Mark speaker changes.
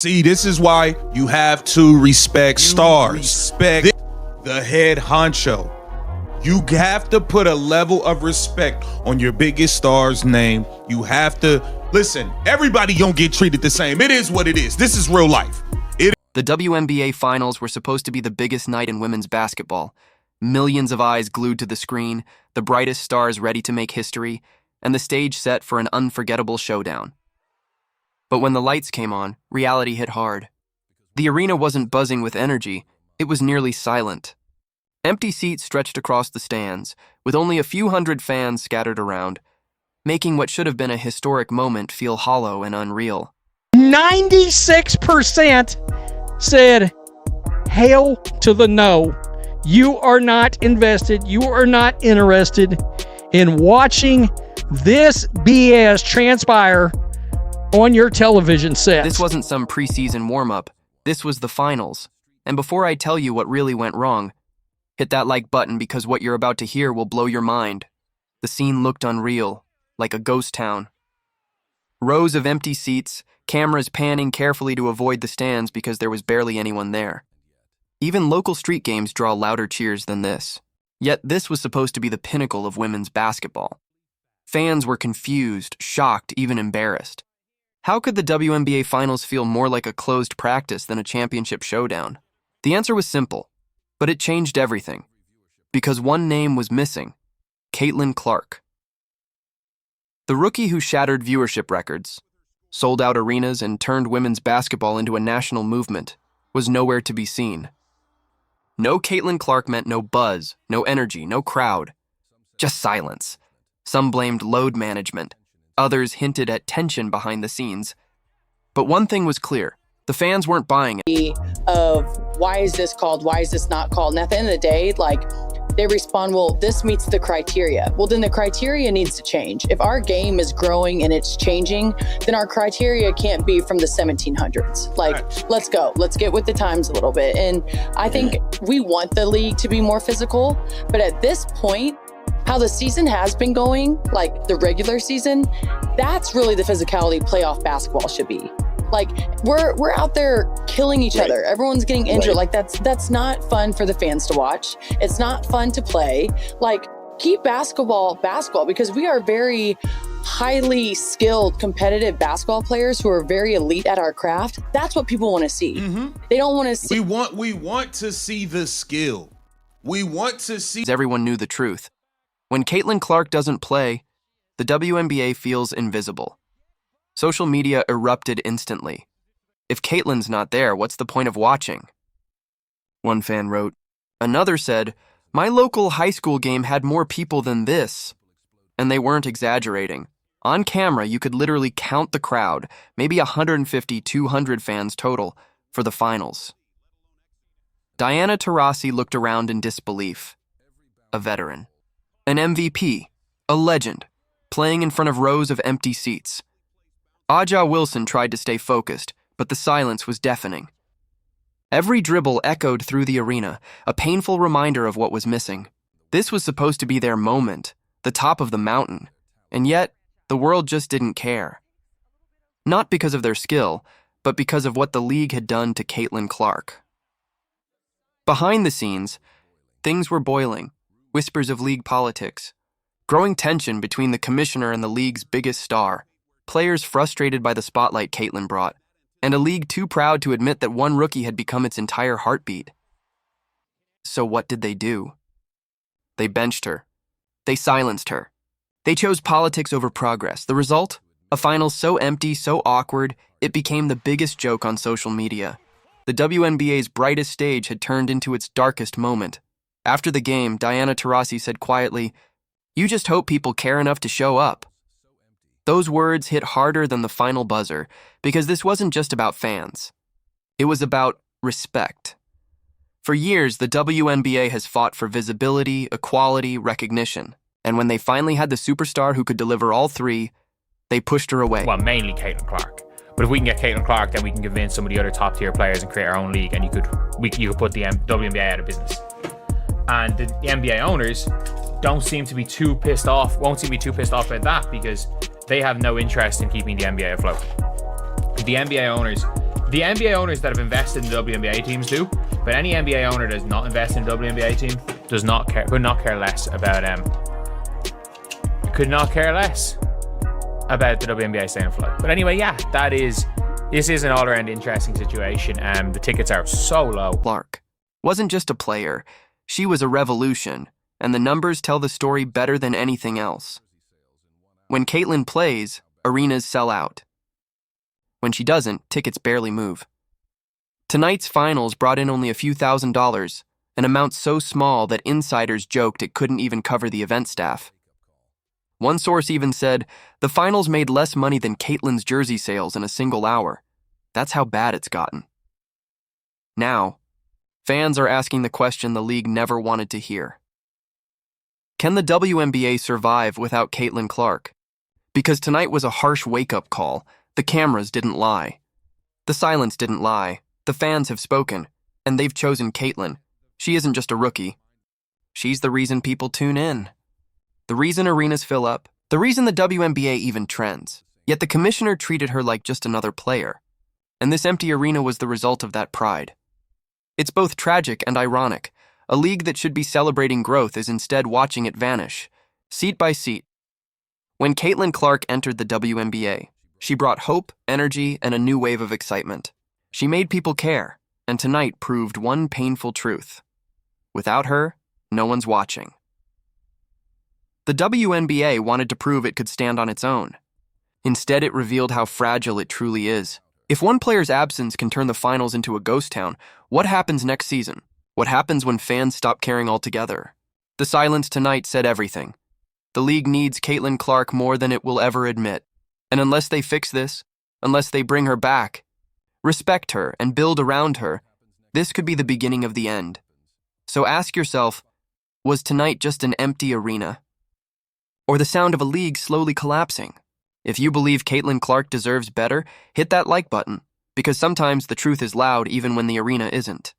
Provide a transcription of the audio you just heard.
Speaker 1: See, this is why you have to respect stars. Respect the head honcho. You have to put a level of respect on your biggest star's name. You have to, listen, everybody don't get treated the same. It is what it is. This is real life.
Speaker 2: The WNBA Finals were supposed to be the biggest night in women's basketball. Millions of eyes glued to the screen, the brightest stars ready to make history, and the stage set for an unforgettable showdown. But when the lights came on, reality hit hard. The arena wasn't buzzing with energy, it was nearly silent. Empty seats stretched across the stands, with only a few hundred fans scattered around, making what should have been a historic moment feel hollow and unreal.
Speaker 3: 96% said, hail to the no. You are not invested, you are not interested in watching this BS transpire on your television set.
Speaker 2: This wasn't some preseason warm-up. This was the finals. And before I tell you what really went wrong, hit that like button because what you're about to hear will blow your mind. The scene looked unreal, like a ghost town. Rows of empty seats, cameras panning carefully to avoid the stands because there was barely anyone there. Even local street games draw louder cheers than this. Yet this was supposed to be the pinnacle of women's basketball. Fans were confused, shocked, even embarrassed. How could the WNBA Finals feel more like a closed practice than a championship showdown? The answer was simple, but it changed everything. Because one name was missing: Caitlin Clark. The rookie who shattered viewership records, sold out arenas, and turned women's basketball into a national movement was nowhere to be seen. No Caitlin Clark meant no buzz, no energy, no crowd. Just silence. Some blamed load management. Others hinted at tension behind the scenes. But one thing was clear. The fans weren't buying it.
Speaker 4: Of why is this called? Why is this not called? And at the end of the day, they respond, well, this meets the criteria. Well, then the criteria needs to change. If our game is growing and it's changing, then our criteria can't be from the 1700s. Let's go. Let's get with the times a little bit. And I think we want the league to be more physical, but at this point, how the season has been going, like the regular season, that's really the physicality playoff basketball should be. We're out there killing each other. Everyone's getting injured. That's not fun for the fans to watch. It's not fun to play. Keep basketball because we are very highly skilled, competitive basketball players who are very elite at our craft. That's what people want to see. They don't want to see.
Speaker 1: We want to see the skill. We want to see.
Speaker 2: Everyone knew the truth. When Caitlin Clark doesn't play, the WNBA feels invisible. Social media erupted instantly. If Caitlin's not there, what's the point of watching? One fan wrote. Another said, my local high school game had more people than this. And they weren't exaggerating. On camera, you could literally count the crowd, maybe 150, 200 fans total, for the finals. Diana Taurasi looked around in disbelief. A veteran. An MVP, a legend, playing in front of rows of empty seats. Aja Wilson tried to stay focused, but the silence was deafening. Every dribble echoed through the arena, a painful reminder of what was missing. This was supposed to be their moment, the top of the mountain, and yet the world just didn't care. Not because of their skill, but because of what the league had done to Caitlin Clark. Behind the scenes, things were boiling. Whispers of league politics, growing tension between the commissioner and the league's biggest star, players frustrated by the spotlight Caitlin brought, and a league too proud to admit that one rookie had become its entire heartbeat. So what did they do? They benched her. They silenced her. They chose politics over progress. The result? A final so empty, so awkward, it became the biggest joke on social media. The WNBA's brightest stage had turned into its darkest moment. After the game, Diana Taurasi said quietly, "You just hope people care enough to show up." Those words hit harder than the final buzzer, because this wasn't just about fans. It was about respect. For years, the WNBA has fought for visibility, equality, recognition. And when they finally had the superstar who could deliver all three, they pushed her away.
Speaker 5: Well, mainly Caitlin Clark. But if we can get Caitlin Clark, then we can convince some of the other top-tier players and create our own league, and you could put the WNBA out of business. And the NBA owners won't seem to be too pissed off about that, because they have no interest in keeping the NBA afloat. The NBA owners The NBA owners that have invested in the WNBA teams do, but any NBA owner that does not invest in a WNBA team does not care, could not care less about the WNBA staying afloat. But anyway, yeah, this is an all-around interesting situation. The tickets are so low.
Speaker 2: Clark wasn't just a player, she was a revolution, and the numbers tell the story better than anything else. When Caitlin plays, arenas sell out. When she doesn't, tickets barely move. Tonight's finals brought in only a few $1,000s, an amount so small that insiders joked it couldn't even cover the event staff. One source even said, the finals made less money than Caitlin's jersey sales in a single hour. That's how bad it's gotten. Now, fans are asking the question the league never wanted to hear. Can the WNBA survive without Caitlin Clark? Because tonight was a harsh wake-up call. The cameras didn't lie. The silence didn't lie. The fans have spoken, and they've chosen Caitlin. She isn't just a rookie. She's the reason people tune in. The reason arenas fill up. The reason the WNBA even trends. Yet the commissioner treated her like just another player. And this empty arena was the result of that pride. It's both tragic and ironic. A league that should be celebrating growth is instead watching it vanish, seat by seat. When Caitlin Clark entered the WNBA, she brought hope, energy, and a new wave of excitement. She made people care, and tonight proved one painful truth. Without her, no one's watching. The WNBA wanted to prove it could stand on its own. Instead, it revealed how fragile it truly is. If one player's absence can turn the finals into a ghost town, what happens next season? What happens when fans stop caring altogether? The silence tonight said everything. The league needs Caitlin Clark more than it will ever admit. And unless they fix this, unless they bring her back, respect her, and build around her, this could be the beginning of the end. So ask yourself, was tonight just an empty arena? Or the sound of a league slowly collapsing? If you believe Caitlin Clark deserves better, hit that like button, because sometimes the truth is loud even when the arena isn't.